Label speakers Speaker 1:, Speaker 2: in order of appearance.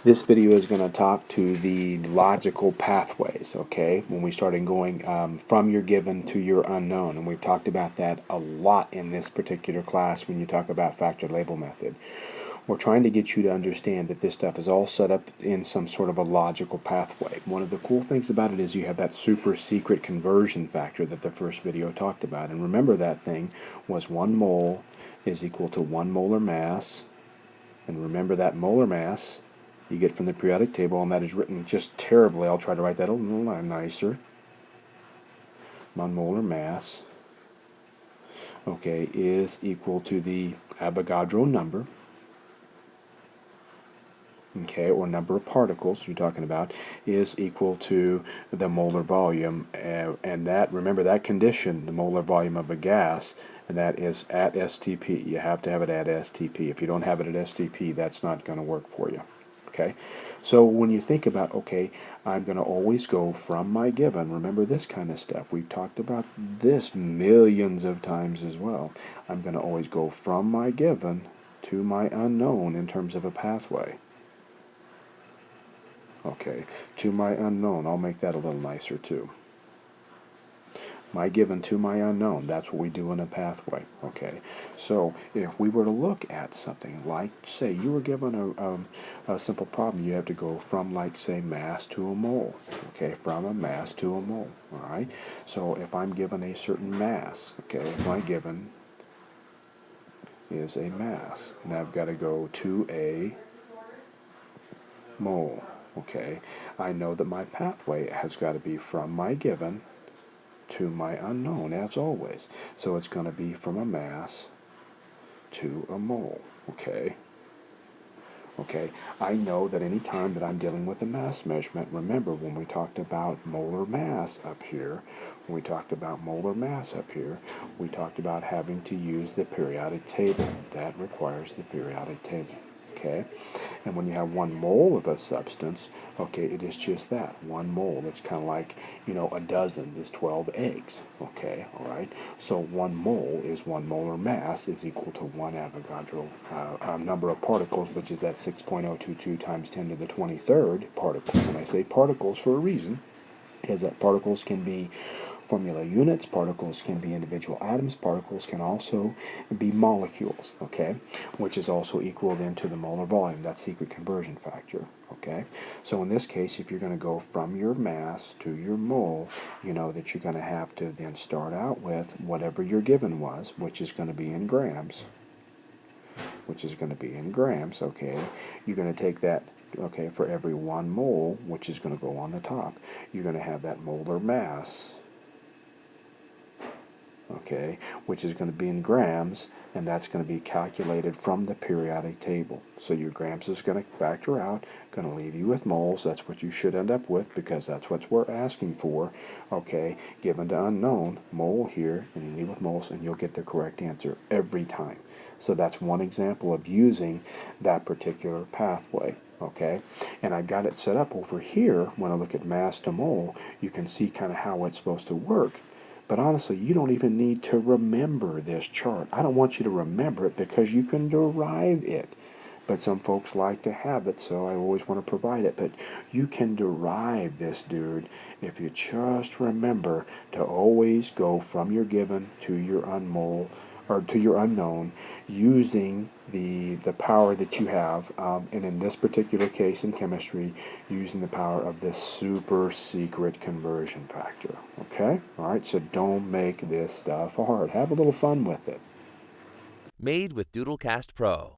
Speaker 1: This video is going to talk to the logical pathways, okay, when we started going from your given to your unknown. And we've talked about that a lot in this particular class when you talk about factor label method. We're trying to get you to understand that this stuff is all set up in some sort of a logical pathway. One of the cool things about it is you have that super secret conversion factor that the first video talked about. And remember, that thing was 1 mole is equal to 1 molar mass. And remember, that molar mass you get from the periodic table, and that is written just terribly. I'll try to write that a little nicer. 1 molar mass, okay, is equal to the Avogadro number, okay, or number of particles you're talking about, is equal to the molar volume, and that, remember that condition, the molar volume of a gas, and that is at STP. You have to have it at STP. If you don't have it at STP, that's not going to work for you. Okay, so when you think about, okay, I'm going to always go from my given, remember this kind of stuff. We've talked about this millions of times as well. I'm going to always go from my given to my unknown in terms of a pathway. Okay, to my unknown. I'll make that a little nicer too. My given to my unknown. That's what we do in a pathway. Okay, so if we were to look at something like, say, you were given a simple problem, you have to go from, like, say, mass to a mole. Okay, from a mass to a mole. All right, so if I'm given a certain mass, okay, my given is a mass, and I've got to go to a mole. Okay, I know that my pathway has got to be from my given to my unknown, as always. So it's going to be from a mass to a mole, okay? Okay, I know that any time that I'm dealing with a mass measurement, remember when we talked about molar mass up here, we talked about having to use the periodic table. That requires the periodic table. Okay, and when you have 1 mole of a substance, okay, it is just that, 1 mole. It's kind of like, a dozen is 12 eggs. Okay, all right. So 1 mole is 1 molar mass is equal to 1 Avogadro number of particles, which is that 6.022 times 10 to the 23rd particles. And I say particles for a reason, is that particles can be formula units, particles can be individual atoms, particles can also be molecules, okay, which is also equal then to the molar volume, that secret conversion factor, okay. So in this case, if you're going to go from your mass to your mole, you know that you're going to have to then start out with whatever your given was, which is going to be in grams, okay. You're going to take that, okay, for every 1 mole, which is going to go on the top, you're going to have that molar mass, okay, which is going to be in grams, and that's going to be calculated from the periodic table. So your grams is going to factor out, going to leave you with moles. That's what you should end up with, because that's what we're asking for, okay, given to unknown, mole here, and you leave with moles, and you'll get the correct answer every time. So that's one example of using that particular pathway. Okay, and I've got it set up over here. When I look at mass to mole, you can see kind of how it's supposed to work. But honestly, you don't even need to remember this chart. I don't want you to remember it because you can derive it. But some folks like to have it, so I always want to provide it. But you can derive this, dude, if you just remember to always go from your given to your unmole, or to your unknown, using the power that you have, and in this particular case in chemistry, using the power of this super secret conversion factor. Okay? All right, so don't make this stuff hard. Have a little fun with it.
Speaker 2: Made with Doodlecast Pro.